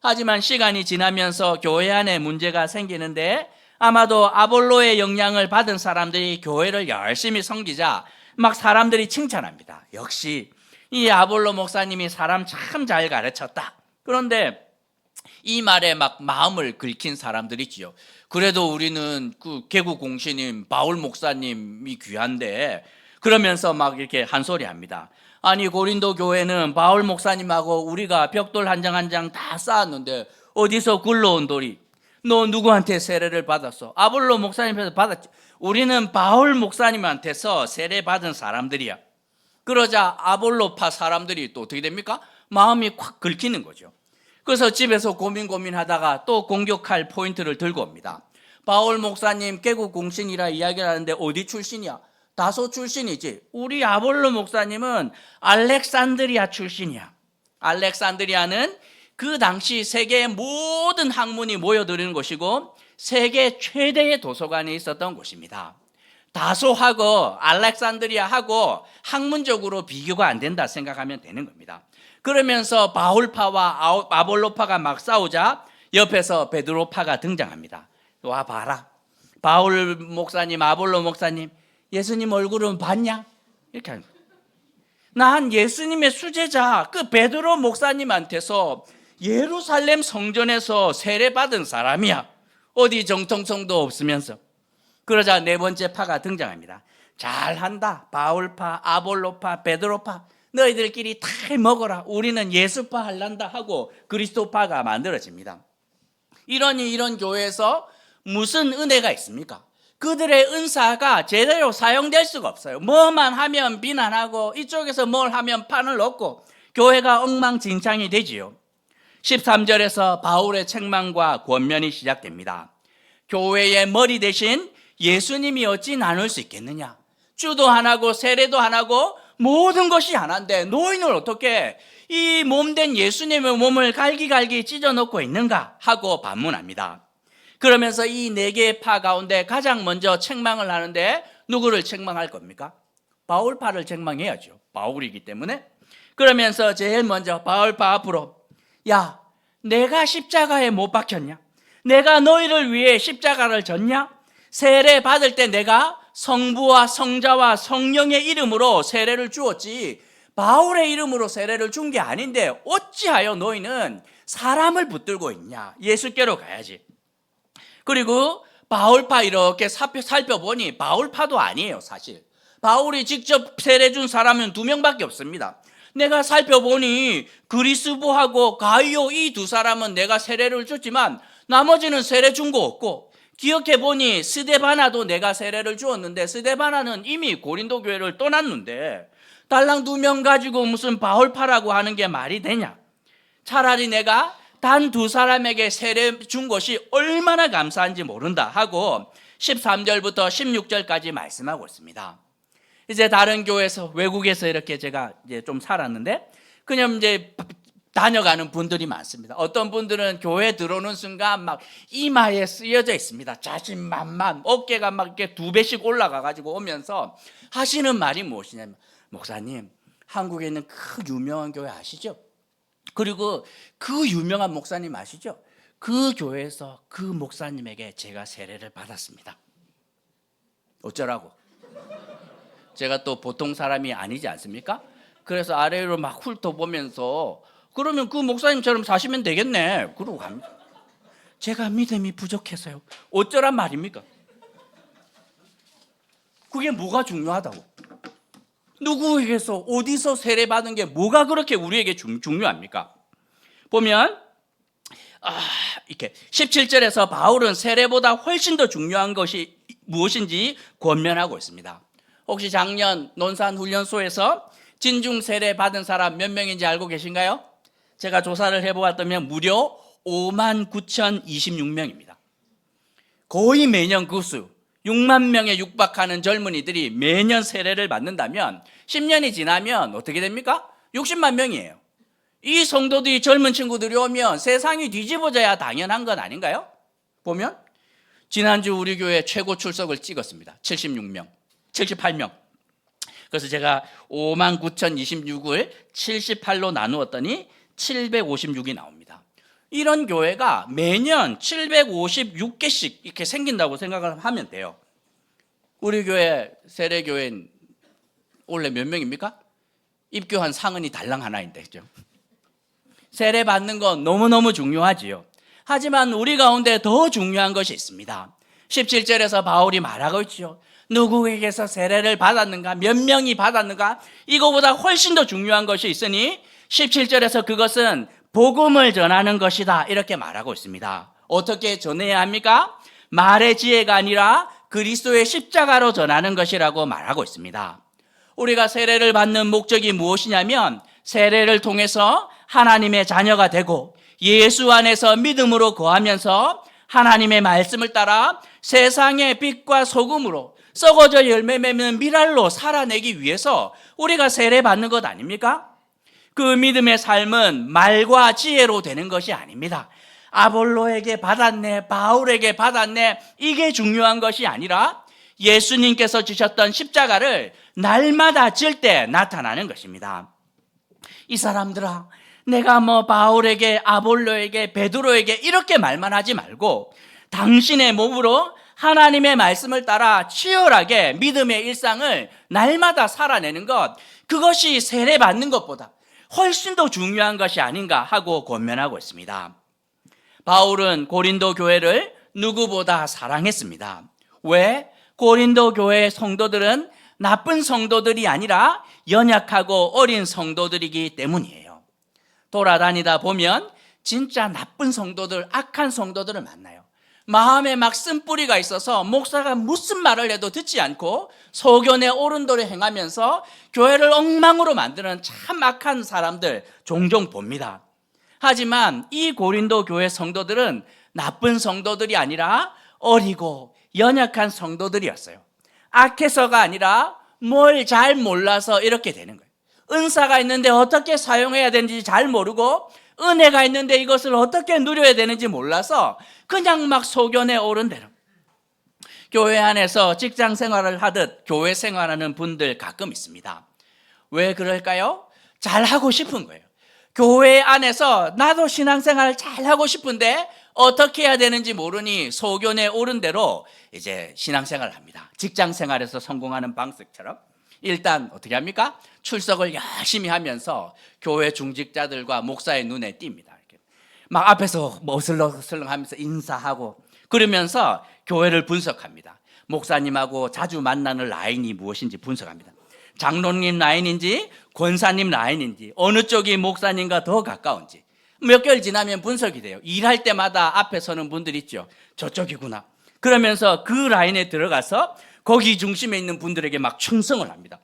하지만 시간이 지나면서 교회 안에 문제가 생기는데 아마도 아볼로의 영향을 받은 사람들이 교회를 열심히 섬기자 막 사람들이 칭찬합니다. 역시 이 아볼로 목사님이 사람 참 잘 가르쳤다. 그런데 이 말에 막 마음을 긁힌 사람들이 있지요. 그래도 우리는 그 개국 공신인 바울 목사님이 귀한데, 그러면서 막 이렇게 한 소리 합니다. 아니, 고린도 교회는 바울 목사님하고 우리가 벽돌 한 장 한 장 다 쌓았는데 어디서 굴러온 돌이? 너 누구한테 세례를 받았어? 아볼로 목사님한테 받았지. 우리는 바울 목사님한테서 세례 받은 사람들이야. 그러자 아볼로파 사람들이 또 어떻게 됩니까? 마음이 콱 긁히는 거죠. 그래서 집에서 고민하다가 또 공격할 포인트를 들고 옵니다. 바울 목사님 개국 공신이라 이야기를 하는데 어디 출신이야? 다소 출신이지. 우리 아볼로 목사님은 알렉산드리아 출신이야. 알렉산드리아는 그 당시 세계의 모든 학문이 모여드는 곳이고 세계 최대의 도서관이 있었던 곳입니다. 다소하고 알렉산드리아하고 학문적으로 비교가 안 된다 생각하면 되는 겁니다. 그러면서 바울파와 아볼로파가 막 싸우자 옆에서 베드로파가 등장합니다. 와 봐라, 바울 목사님, 아볼로 목사님, 예수님 얼굴은 봤냐? 이렇게 하는 거예요. 난 예수님의 수제자 그 베드로 목사님한테서 예루살렘 성전에서 세례받은 사람이야. 어디 정통성도 없으면서. 그러자 네 번째 파가 등장합니다. 잘한다. 바울파, 아볼로파, 베드로파, 너희들끼리 다 먹어라. 우리는 예수파 할란다 하고 그리스도파가 만들어집니다. 이런 교회에서 무슨 은혜가 있습니까? 그들의 은사가 제대로 사용될 수가 없어요. 뭐만 하면 비난하고 이쪽에서 뭘 하면 판을 넣고 교회가 엉망진창이 되지요. 13절에서 바울의 책망과 권면이 시작됩니다. 교회의 머리 대신 예수님이 어찌 나눌 수 있겠느냐? 주도 하나고 세례도 하나고 모든 것이 하나인데 너희는 어떻게 이 몸된 예수님의 몸을 갈기갈기 찢어놓고 있는가? 하고 반문합니다. 그러면서 이 네 개의 파 가운데 가장 먼저 책망을 하는데 누구를 책망할 겁니까? 바울파를 책망해야죠. 바울이기 때문에. 그러면서 제일 먼저 바울파 앞으로, 야, 내가 십자가에 못 박혔냐? 내가 너희를 위해 십자가를 졌냐? 세례 받을 때 내가 성부와 성자와 성령의 이름으로 세례를 주었지 바울의 이름으로 세례를 준 게 아닌데 어찌하여 너희는 사람을 붙들고 있냐? 예수께로 가야지. 그리고 바울파 이렇게 살펴보니 바울파도 아니에요. 사실 바울이 직접 세례 준 사람은 2명밖에 없습니다. 내가 살펴보니 그리스보하고 가이오 이 두 사람은 내가 세례를 줬지만 나머지는 세례 준 거 없고, 기억해보니 스데바나도 내가 세례를 주었는데 스데바나는 이미 고린도 교회를 떠났는데 달랑 2명 가지고 무슨 바울파라고 하는 게 말이 되냐? 차라리 내가 단 2사람에게 세례 준 것이 얼마나 감사한지 모른다 하고 13절부터 16절까지 말씀하고 있습니다. 이제 다른 교회에서, 외국에서 이렇게 제가 이제 좀 살았는데 그냥 이제 다녀가는 분들이 많습니다. 어떤 분들은 교회 들어오는 순간 막 이마에 쓰여져 있습니다. 자신만만, 어깨가 막 이렇게 2배씩 올라가 가지고 오면서 하시는 말이 무엇이냐면, 목사님, 한국에 있는 그 유명한 교회 아시죠? 그리고 그 유명한 목사님 아시죠? 그 교회에서 그 목사님에게 제가 세례를 받았습니다. 어쩌라고? 제가 또 보통 사람이 아니지 않습니까? 그래서 아래로 막 훑어보면서 그러면 그 목사님처럼 사시면 되겠네 그러고 갑니다. 제가 믿음이 부족해서요. 어쩌란 말입니까? 그게 뭐가 중요하다고? 누구에게서 어디서 세례받은 게 뭐가 그렇게 우리에게 중요합니까? 보면 이렇게 17절에서 바울은 세례보다 훨씬 더 중요한 것이 무엇인지 권면하고 있습니다. 혹시 작년 논산훈련소에서 진중 세례 받은 사람 몇 명인지 알고 계신가요? 제가 조사를 해보았더니 무려 59,026명입니다. 거의 매년 그 수, 6만 명에 육박하는 젊은이들이 매년 세례를 받는다면 10년이 지나면 어떻게 됩니까? 60만 명이에요. 이 성도들이, 젊은 친구들이 오면 세상이 뒤집어져야 당연한 건 아닌가요? 보면 지난주 우리 교회 최고 출석을 찍었습니다. 76명, 78명. 그래서 제가 59,026을 78로 나누었더니 756이 나옵니다. 이런 교회가 매년 756개씩 이렇게 생긴다고 생각을 하면 돼요. 우리 교회 세례교회는 원래 몇 명입니까? 입교한 상은이 달랑 하나인데, 그죠? 세례 받는 건 너무너무 중요하지요. 하지만 우리 가운데 더 중요한 것이 있습니다. 17절에서 바울이 말하고 있죠. 누구에게서 세례를 받았는가, 몇 명이 받았는가, 이거보다 훨씬 더 중요한 것이 있으니 17절에서 그것은 복음을 전하는 것이다, 이렇게 말하고 있습니다. 어떻게 전해야 합니까? 말의 지혜가 아니라 그리스도의 십자가로 전하는 것이라고 말하고 있습니다. 우리가 세례를 받는 목적이 무엇이냐면 세례를 통해서 하나님의 자녀가 되고 예수 안에서 믿음으로 거하면서 하나님의 말씀을 따라 세상의 빛과 소금으로 썩어져 열매 맺는 미랄로 살아내기 위해서 우리가 세례 받는 것 아닙니까? 그 믿음의 삶은 말과 지혜로 되는 것이 아닙니다. 아볼로에게 받았네, 바울에게 받았네, 이게 중요한 것이 아니라 예수님께서 주셨던 십자가를 날마다 질 때 나타나는 것입니다. 이 사람들아, 내가 바울에게, 아볼로에게, 베드로에게 이렇게 말만 하지 말고 당신의 몸으로 하나님의 말씀을 따라 치열하게 믿음의 일상을 날마다 살아내는 것, 그것이 세례 받는 것보다 훨씬 더 중요한 것이 아닌가 하고 권면하고 있습니다. 바울은 고린도 교회를 누구보다 사랑했습니다. 왜? 고린도 교회의 성도들은 나쁜 성도들이 아니라 연약하고 어린 성도들이기 때문이에요. 돌아다니다 보면 진짜 나쁜 성도들, 악한 성도들을 만나요. 마음에 막 쓴뿌리가 있어서 목사가 무슨 말을 해도 듣지 않고 소견에 옳은 도를 행하면서 교회를 엉망으로 만드는 참 악한 사람들 종종 봅니다. 하지만 이 고린도 교회 성도들은 나쁜 성도들이 아니라 어리고 연약한 성도들이었어요. 악해서가 아니라 뭘 잘 몰라서 이렇게 되는 거예요. 은사가 있는데 어떻게 사용해야 되는지 잘 모르고 은혜가 있는데 이것을 어떻게 누려야 되는지 몰라서 그냥 막 소견에 오른 대로 교회 안에서 직장 생활을 하듯 교회 생활하는 분들 가끔 있습니다. 왜 그럴까요? 잘하고 싶은 거예요. 교회 안에서 나도 신앙생활을 잘하고 싶은데 어떻게 해야 되는지 모르니 소견에 오른 대로 이제 신앙생활을 합니다. 직장 생활에서 성공하는 방식처럼 일단 어떻게 합니까? 출석을 열심히 하면서 교회 중직자들과 목사의 눈에 띕니다. 이렇게 막 앞에서 어슬렁어슬렁 하면서 인사하고 그러면서 교회를 분석합니다. 목사님하고 자주 만나는 라인이 무엇인지 분석합니다. 장로님 라인인지 권사님 라인인지 어느 쪽이 목사님과 더 가까운지 몇 개월 지나면 분석이 돼요. 일할 때마다 앞에 서는 분들 있죠. 저쪽이구나. 그러면서 그 라인에 들어가서 거기 중심에 있는 분들에게 막 충성을 합니다.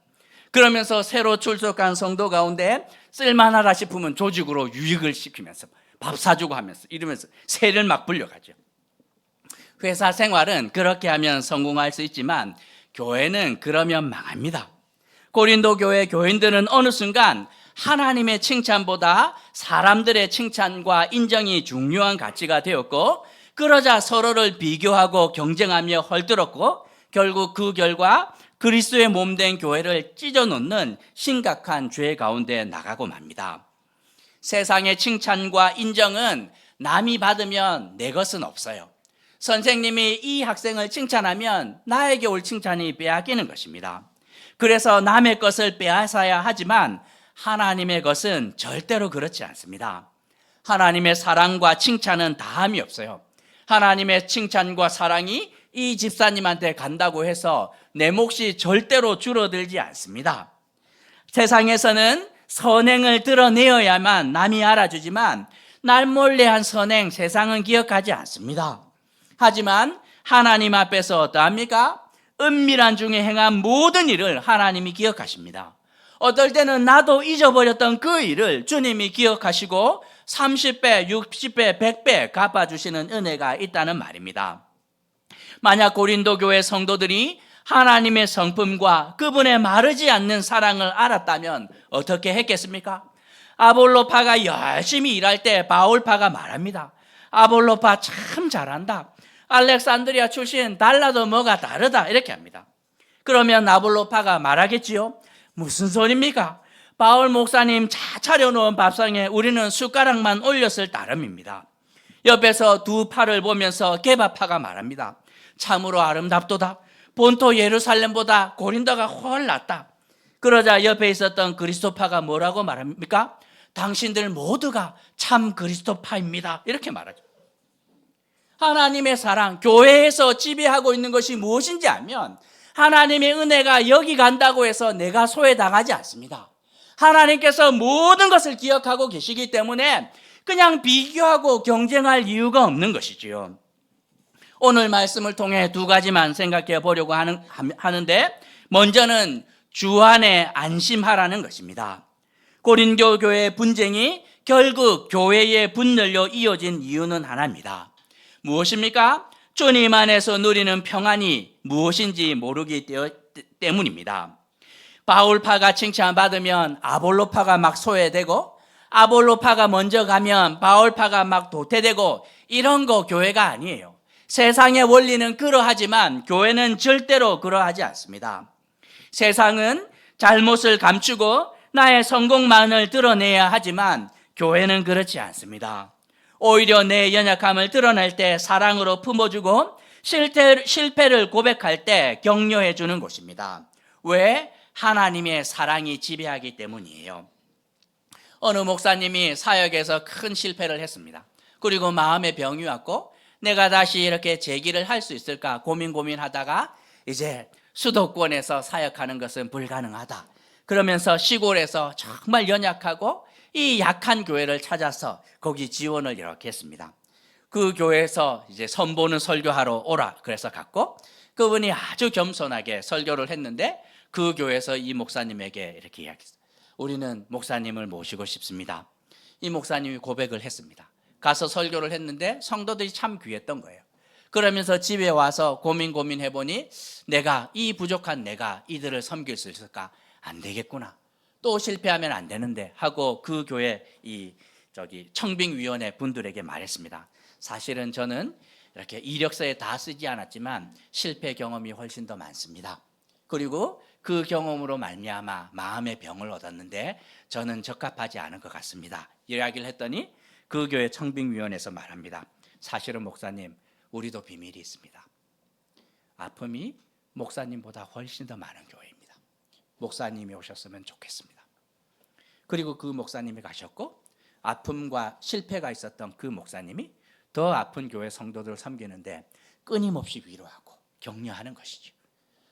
그러면서 새로 출석한 성도 가운데 쓸만하다 싶으면 조직으로 유익을 시키면서 밥 사주고 하면서 이러면서 세를 막 불려가죠. 회사 생활은 그렇게 하면 성공할 수 있지만 교회는 그러면 망합니다. 고린도 교회 교인들은 어느 순간 하나님의 칭찬보다 사람들의 칭찬과 인정이 중요한 가치가 되었고 그러자 서로를 비교하고 경쟁하며 헐뜯었고 결국 그 결과 그리스도의 몸된 교회를 찢어놓는 심각한 죄 가운데 나가고 맙니다. 세상의 칭찬과 인정은 남이 받으면 내 것은 없어요. 선생님이 이 학생을 칭찬하면 나에게 올 칭찬이 빼앗기는 것입니다. 그래서 남의 것을 빼앗아야 하지만 하나님의 것은 절대로 그렇지 않습니다. 하나님의 사랑과 칭찬은 다함이 없어요. 하나님의 칭찬과 사랑이 이 집사님한테 간다고 해서 내 몫이 절대로 줄어들지 않습니다. 세상에서는 선행을 드러내어야만 남이 알아주지만 날 몰래 한 선행 세상은 기억하지 않습니다. 하지만 하나님 앞에서 어떠합니까? 은밀한 중에 행한 모든 일을 하나님이 기억하십니다. 어떨 때는 나도 잊어버렸던 그 일을 주님이 기억하시고 30배, 60배, 100배 갚아주시는 은혜가 있다는 말입니다. 만약 고린도 교회 성도들이 하나님의 성품과 그분의 마르지 않는 사랑을 알았다면 어떻게 했겠습니까? 아볼로파가 열심히 일할 때 바울파가 말합니다. 아볼로파 참 잘한다. 알렉산드리아 출신 달라도 뭐가 다르다 이렇게 합니다. 그러면 아볼로파가 말하겠지요. 무슨 소리입니까? 바울 목사님 차 차려놓은 밥상에 우리는 숟가락만 올렸을 따름입니다. 옆에서 두 팔을 보면서 게바파가 말합니다. 참으로 아름답도다. 본토 예루살렘보다 고린도가 훨 낫다. 그러자 옆에 있었던 그리스도파가 뭐라고 말합니까? 당신들 모두가 참 그리스도파입니다. 이렇게 말하죠. 하나님의 사랑, 교회에서 지배하고 있는 것이 무엇인지 알면 하나님의 은혜가 여기 간다고 해서 내가 소외당하지 않습니다. 하나님께서 모든 것을 기억하고 계시기 때문에 그냥 비교하고 경쟁할 이유가 없는 것이지요. 오늘 말씀을 통해 두 가지만 생각해 보려고 하는데, 먼저는 주 안에 안심하라는 것입니다. 고린도 교회의 분쟁이 결국 교회의 분열로 이어진 이유는 하나입니다. 무엇입니까? 주님 안에서 누리는 평안이 무엇인지 모르기 때문입니다. 바울파가 칭찬받으면 아볼로파가 막 소외되고, 아볼로파가 먼저 가면 바울파가 막 도태되고, 이런 거 교회가 아니에요. 세상의 원리는 그러하지만 교회는 절대로 그러하지 않습니다. 세상은 잘못을 감추고 나의 성공만을 드러내야 하지만 교회는 그렇지 않습니다. 오히려 내 연약함을 드러낼 때 사랑으로 품어주고 실패를 고백할 때 격려해 주는 곳입니다. 왜? 하나님의 사랑이 지배하기 때문이에요. 어느 목사님이 사역에서 큰 실패를 했습니다. 그리고 마음에 병이 왔고 내가 다시 이렇게 재기를 할 수 있을까 고민하다가 이제 수도권에서 사역하는 것은 불가능하다. 그러면서 시골에서 정말 연약하고 이 약한 교회를 찾아서 거기 지원을 이렇게 했습니다. 그 교회에서 이제 선보는 설교하러 오라 그래서 갔고, 그분이 아주 겸손하게 설교를 했는데 그 교회에서 이 목사님에게 이렇게 이야기했어요. 우리는 목사님을 모시고 싶습니다. 이 목사님이 고백을 했습니다. 가서 설교를 했는데 성도들이 참 귀했던 거예요. 그러면서 집에 와서 고민해보니 내가 이 부족한 내가 이들을 섬길 수 있을까? 안 되겠구나. 또 실패하면 안 되는데 하고 그 교회 청빙위원회 분들에게 말했습니다. 사실은 저는 이렇게 이력서에 다 쓰지 않았지만 실패 경험이 훨씬 더 많습니다. 그리고 그 경험으로 말미암아 마음의 병을 얻었는데 저는 적합하지 않은 것 같습니다. 이야기를 했더니 그 교회 청빙위원회에서 말합니다. 사실은 목사님, 우리도 비밀이 있습니다. 아픔이 목사님보다 훨씬 더 많은 교회입니다. 목사님이 오셨으면 좋겠습니다. 그리고 그 목사님이 가셨고 아픔과 실패가 있었던 그 목사님이 더 아픈 교회 성도들을 섬기는데 끊임없이 위로하고 격려하는 것이죠.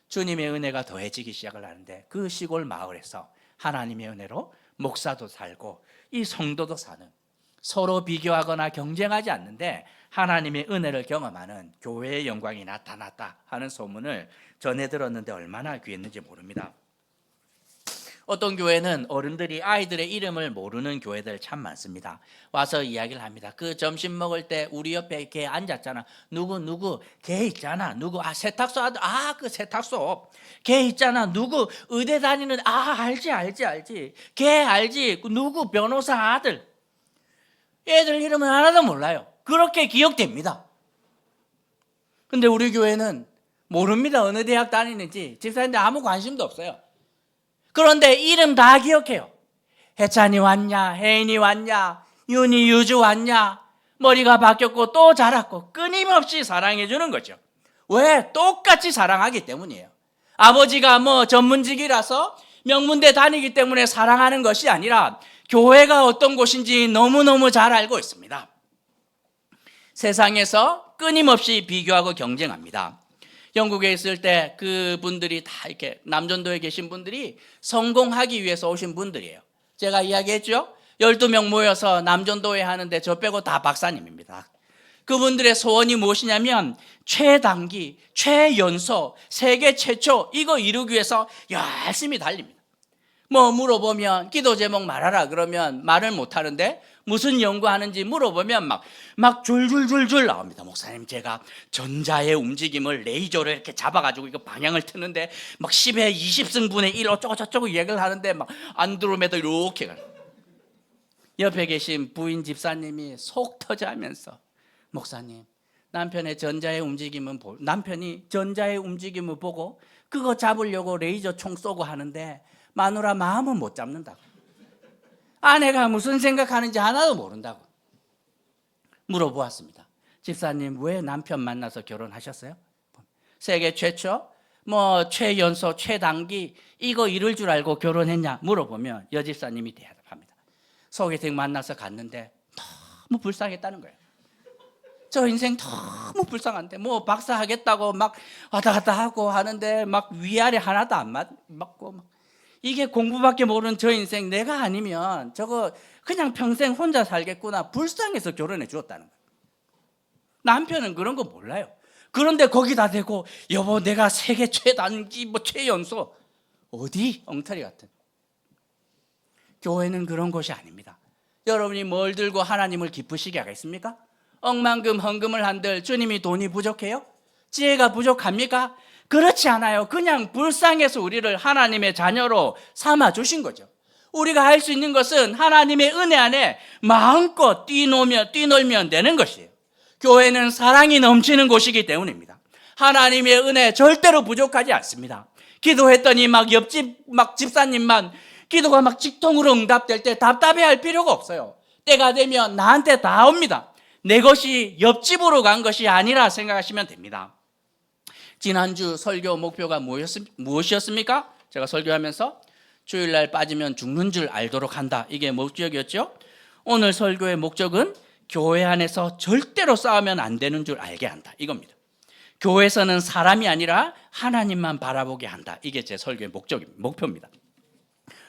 주님의 은혜가 더해지기 시작을 하는데 그 시골 마을에서 하나님의 은혜로 목사도 살고 이 성도도 사는, 서로 비교하거나 경쟁하지 않는데 하나님의 은혜를 경험하는 교회의 영광이 나타났다 하는 소문을 전해 들었는데 얼마나 귀했는지 모릅니다. 어떤 교회는 어른들이 아이들의 이름을 모르는 교회들 참 많습니다. 와서 이야기를 합니다. 그 점심 먹을 때 우리 옆에 걔 앉았잖아. 누구 걔 있잖아. 누구 세탁소 아들 그 세탁소 걔 있잖아. 누구 의대 다니는 알지 걔 알지. 누구 변호사 아들. 애들 이름은 하나도 몰라요. 그렇게 기억됩니다. 근데 우리 교회는 모릅니다. 어느 대학 다니는지. 집사님들 아무 관심도 없어요. 그런데 이름 다 기억해요. 해찬이 왔냐, 혜인이 왔냐, 윤이, 유주 왔냐, 머리가 바뀌었고 또 자랐고 끊임없이 사랑해 주는 거죠. 왜? 똑같이 사랑하기 때문이에요. 아버지가 전문직이라서 명문대 다니기 때문에 사랑하는 것이 아니라 교회가 어떤 곳인지 너무너무 잘 알고 있습니다. 세상에서 끊임없이 비교하고 경쟁합니다. 영국에 있을 때 그분들이 다 이렇게 남전도에 계신 분들이 성공하기 위해서 오신 분들이에요. 제가 이야기했죠? 12명 모여서 남전도회 하는데 저 빼고 다 박사님입니다. 그분들의 소원이 무엇이냐면 최단기, 최연소, 세계 최초 이거 이루기 위해서 열심히 달립니다. 물어보면 기도 제목 말하라 그러면 말을 못하는데 무슨 연구하는지 물어보면 막 줄줄줄줄 나옵니다. 목사님, 제가 전자의 움직임을 레이저로 이렇게 잡아가지고 이거 방향을 트는데 막 10의 20승분의 1 어쩌고 얘기를 하는데 막 안드로메다 이렇게 가요. 옆에 계신 부인 집사님이 속 터져하면서 목사님, 남편이 전자의 움직임을 보고 그거 잡으려고 레이저 총 쏘고 하는데 마누라 마음은 못 잡는다고. 아내가 무슨 생각하는지 하나도 모른다고. 물어보았습니다. 집사님, 왜 남편 만나서 결혼하셨어요? 세계 최초, 최연소, 최단기 이거 이럴 줄 알고 결혼했냐 물어보면 여집사님이 대답합니다. 소개팅 만나서 갔는데 너무 불쌍했다는 거예요. 저 인생 너무 불쌍한데 박사하겠다고 막 왔다 갔다 하고 하는데 막 위아래 하나도 안 맞고 이게 공부밖에 모르는 저 인생 내가 아니면 저거 그냥 평생 혼자 살겠구나 불쌍해서 결혼해 주었다는 거예요. 남편은 그런 거 몰라요. 그런데 거기다 대고 여보 내가 세계 최단기 최연소 어디 엉터리 같은. 교회는 그런 곳이 아닙니다. 여러분이 뭘 들고 하나님을 기쁘시게 하겠습니까? 억만금 헌금을 한들 주님이 돈이 부족해요? 지혜가 부족합니까? 그렇지 않아요. 그냥 불쌍해서 우리를 하나님의 자녀로 삼아 주신 거죠. 우리가 할 수 있는 것은 하나님의 은혜 안에 마음껏 뛰놀면 되는 것이에요. 교회는 사랑이 넘치는 곳이기 때문입니다. 하나님의 은혜 절대로 부족하지 않습니다. 기도했더니 옆집 집사님만 기도가 직통으로 응답될 때 답답해할 필요가 없어요. 때가 되면 나한테 다 옵니다. 내 것이 옆집으로 간 것이 아니라 생각하시면 됩니다. 지난주 설교 목표가 무엇이었습니까? 제가 설교하면서 주일날 빠지면 죽는 줄 알도록 한다. 이게 목적이었죠. 오늘 설교의 목적은 교회 안에서 절대로 싸우면 안 되는 줄 알게 한다. 이겁니다. 교회에서는 사람이 아니라 하나님만 바라보게 한다. 이게 제 설교의 목표입니다.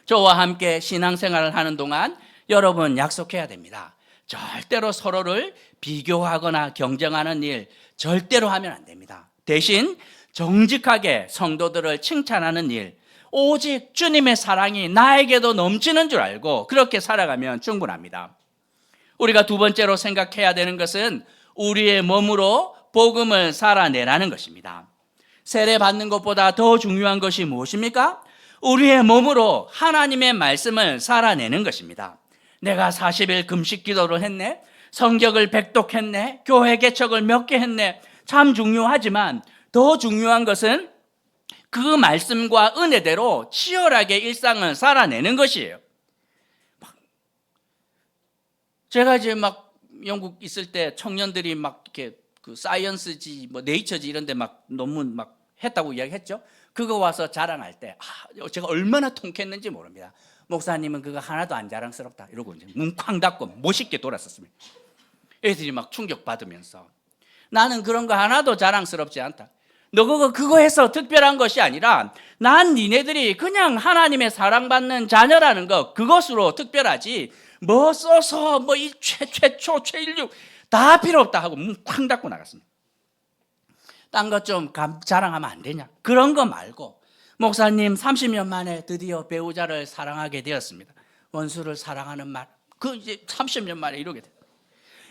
저와 함께 신앙생활을 하는 동안 여러분 약속해야 됩니다. 절대로 서로를 비교하거나 경쟁하는 일 절대로 하면 안 됩니다. 대신 정직하게 성도들을 칭찬하는 일, 오직 주님의 사랑이 나에게도 넘치는 줄 알고 그렇게 살아가면 충분합니다. 우리가 두 번째로 생각해야 되는 것은 우리의 몸으로 복음을 살아내라는 것입니다. 세례 받는 것보다 더 중요한 것이 무엇입니까? 우리의 몸으로 하나님의 말씀을 살아내는 것입니다. 내가 40일 금식 기도를 했네, 성경을 백독했네, 교회 개척을 몇 개 했네, 참 중요하지만 더 중요한 것은 그 말씀과 은혜대로 치열하게 일상을 살아내는 것이에요. 제가 이제 영국 있을 때 청년들이 이렇게 사이언스지 네이처지 이런 데 논문 했다고 이야기했죠. 그거 와서 자랑할 때 제가 얼마나 통쾌했는지 모릅니다. 목사님은 그거 하나도 안 자랑스럽다 이러고 이제 문 쾅 닫고 멋있게 돌았었습니다. 애들이 충격받으면서 나는 그런 거 하나도 자랑스럽지 않다. 너 그거 해서 특별한 것이 아니라 난 니네들이 그냥 하나님의 사랑받는 자녀라는 것 그것으로 특별하지 써서 이 최초 최인류 다 필요 없다 하고 문 쾅 닫고 나갔습니다. 딴 것 좀 자랑하면 안 되냐? 그런 거 말고 목사님 30년 만에 드디어 배우자를 사랑하게 되었습니다. 원수를 사랑하는 말 이제 30년 만에 이루게 됐어요.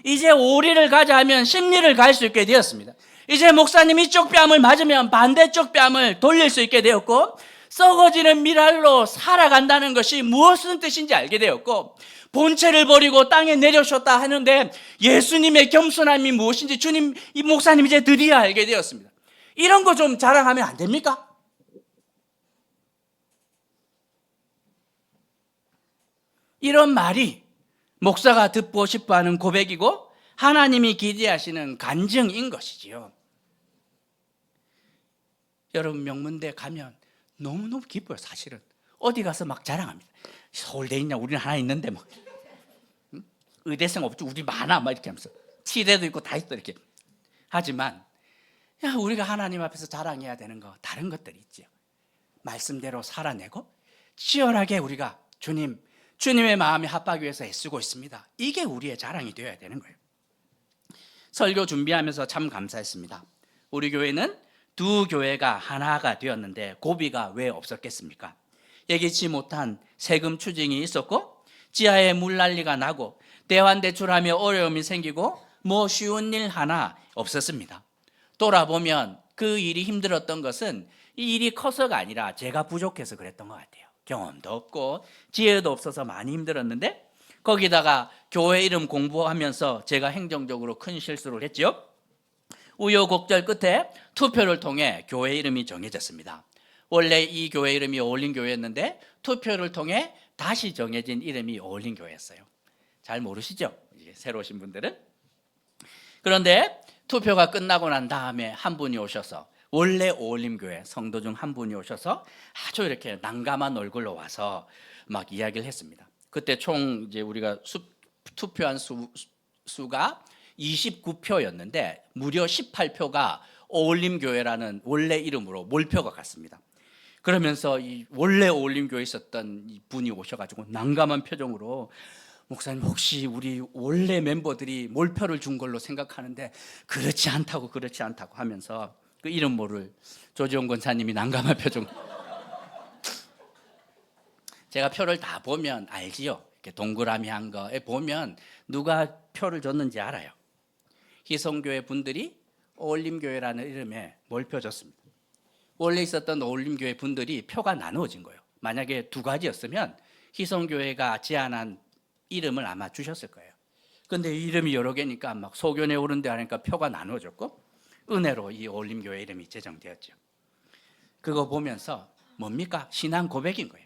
이제 오리를 가자 하면 십리를 갈 수 있게 되었습니다. 이제 목사님 이쪽 뺨을 맞으면 반대쪽 뺨을 돌릴 수 있게 되었고 썩어지는 미랄로 살아간다는 것이 무엇은 뜻인지 알게 되었고 본체를 버리고 땅에 내려셨다 하는데 예수님의 겸손함이 무엇인지 이 목사님 이제 드디어 알게 되었습니다. 이런 거 좀 자랑하면 안 됩니까? 이런 말이 목사가 듣고 싶어하는 고백이고 하나님이 기대하시는 간증인 것이지요. 여러분 명문대 가면 너무너무 기뻐요. 사실은 어디 가서 자랑합니다. 서울대 있냐? 우리는 하나 있는데 의대생 없지? 우리 많아 이렇게 하면서 치대도 있고 다 있어 이렇게. 하지만 우리가 하나님 앞에서 자랑해야 되는 거 다른 것들이 있죠. 말씀대로 살아내고 치열하게 우리가 주님의 마음에 합하기 위해서 애쓰고 있습니다. 이게 우리의 자랑이 되어야 되는 거예요. 설교 준비하면서 참 감사했습니다. 우리 교회는 두 교회가 하나가 되었는데 고비가 왜 없었겠습니까? 예기치 못한 세금 추징이 있었고 지하에 물난리가 나고 대환대출하며 어려움이 생기고 쉬운 일 하나 없었습니다. 돌아보면 그 일이 힘들었던 것은 이 일이 커서가 아니라 제가 부족해서 그랬던 것 같아요. 경험도 없고 지혜도 없어서 많이 힘들었는데 거기다가 교회 이름 공부하면서 제가 행정적으로 큰 실수를 했죠. 우여곡절 끝에 투표를 통해 교회 이름이 정해졌습니다. 원래 이 교회 이름이 어울린 교회였는데 투표를 통해 다시 정해진 이름이 어울린 교회였어요. 잘 모르시죠? 새로 오신 분들은. 그런데 투표가 끝나고 난 다음에 한 분이 오셔서, 원래 오올림교회 성도 중 한 분이 오셔서 아주 이렇게 난감한 얼굴로 와서 막 이야기를 했습니다. 그때 총 이제 우리가 투표한 수가 29표였는데 무려 18표가 오올림교회라는 원래 이름으로 몰표가 갔습니다. 그러면서 이 원래 오올림교회에 있었던 이 분이 오셔가지고 난감한 표정으로, 목사님 혹시 우리 원래 멤버들이 몰표를 준 걸로 생각하는데 그렇지 않다고 하면서 그 이름 모를 조지용 권사님이 난감한 표정. 제가 표를 다 보면 알지요. 이렇게 동그라미 한 거에 보면 누가 표를 줬는지 알아요. 희성교회 분들이 오올림교회라는 이름에 몰표 줬습니다. 원래 있었던 오올림교회 분들이 표가 나누어진 거예요. 만약에 두 가지였으면 희성교회가 제안한 이름을 아마 주셨을 거예요. 근데 이름이 여러 개니까 막 소견에 오른데 하니까 표가 나누어졌고 은혜로 이 오올림교회 이름이 제정되었죠. 그거 보면서 뭡니까? 신앙 고백인 거예요.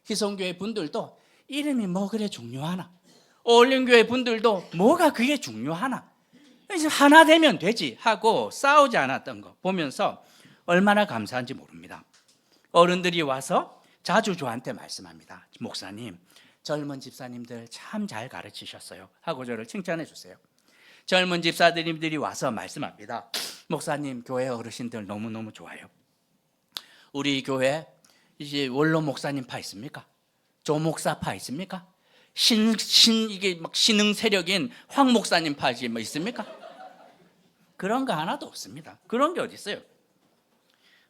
희성교회 분들도 이름이 뭐 그래 중요하나? 오올림교회 분들도 뭐가 그게 중요하나? 이제 하나 되면 되지 하고 싸우지 않았던 거 보면서 얼마나 감사한지 모릅니다. 어른들이 와서 자주 저한테 말씀합니다. 목사님, 젊은 집사님들 참 잘 가르치셨어요 하고 저를 칭찬해 주세요. 젊은 집사님들이 와서 말씀합니다. 목사님, 교회 어르신들 너무너무 좋아요. 우리 교회 이제 원로 목사님 파 있습니까? 조목사 파 있습니까? 이게 막 신흥 세력인 황 목사님 파 뭐 있습니까? 그런 거 하나도 없습니다. 그런 게 어디 있어요?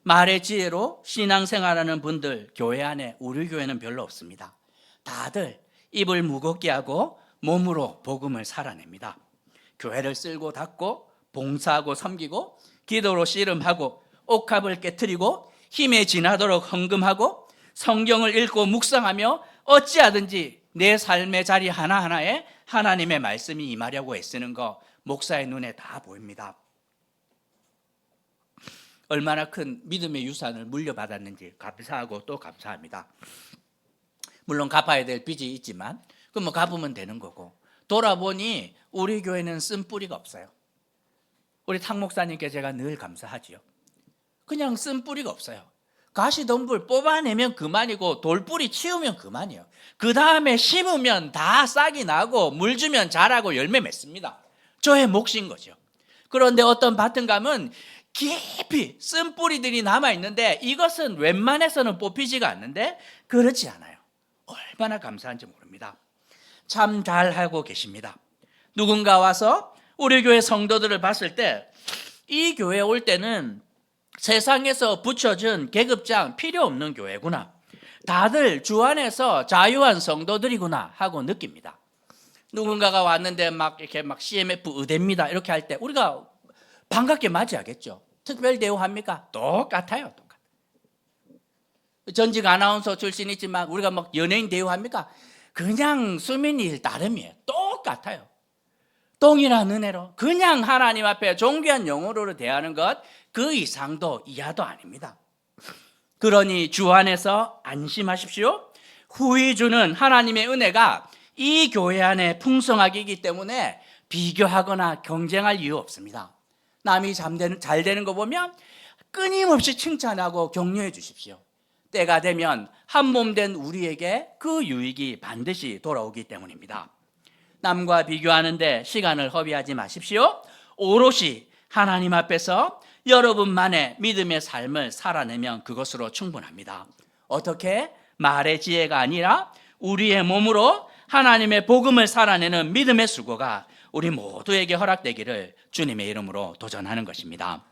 말의 지혜로 신앙생활하는 분들 교회 안에 우리 교회는 별로 없습니다. 다들 입을 무겁게 하고 몸으로 복음을 살아냅니다. 교회를 쓸고 닦고 봉사하고 섬기고 기도로 씨름하고 옥합을 깨트리고 힘에 지나도록 헌금하고 성경을 읽고 묵상하며 어찌하든지 내 삶의 자리 하나하나에 하나님의 말씀이 임하려고 애쓰는 거 목사의 눈에 다 보입니다. 얼마나 큰 믿음의 유산을 물려받았는지 감사하고 또 감사합니다. 물론 갚아야 될 빚이 있지만 그럼 뭐 갚으면 되는 거고, 돌아보니 우리 교회는 쓴뿌리가 없어요. 우리 탁 목사님께 제가 늘 감사하지요. 그냥 쓴뿌리가 없어요. 가시덤불 뽑아내면 그만이고 돌뿌리 치우면 그만이에요. 그 다음에 심으면 다 싹이 나고 물 주면 자라고 열매 맺습니다. 저의 몫인 거죠. 그런데 어떤 밭은 가면 깊이 쓴뿌리들이 남아있는데 이것은 웬만해서는 뽑히지가 않는데 그렇지 않아요. 얼마나 감사한지 모릅니다. 참 잘하고 계십니다. 누군가 와서 우리 교회 성도들을 봤을 때 이 교회에 올 때는 세상에서 붙여준 계급장 필요 없는 교회구나, 다들 주 안에서 자유한 성도들이구나 하고 느낍니다. 누군가가 왔는데 막 이렇게 막 CMF 의대입니다 이렇게 할 때 우리가 반갑게 맞이하겠죠. 특별 대우합니까? 똑같아요. 전직 아나운서 출신이지만 우리가 막 연예인 대우합니까? 그냥 수민일 따름이에요. 똑같아요. 동일한 은혜로 그냥 하나님 앞에 존귀한 영혼으로 대하는 것, 그 이상도 이하도 아닙니다. 그러니 주 안에서 안심하십시오. 후히 주는 하나님의 은혜가 이 교회 안에 풍성하기 때문에 비교하거나 경쟁할 이유 없습니다. 남이 잘 되는 거 보면 끊임없이 칭찬하고 격려해 주십시오. 때가 되면 한 몸 된 우리에게 그 유익이 반드시 돌아오기 때문입니다. 남과 비교하는데 시간을 허비하지 마십시오. 오롯이 하나님 앞에서 여러분만의 믿음의 삶을 살아내면 그것으로 충분합니다. 어떻게? 말의 지혜가 아니라 우리의 몸으로 하나님의 복음을 살아내는 믿음의 수고가 우리 모두에게 허락되기를 주님의 이름으로 도전하는 것입니다.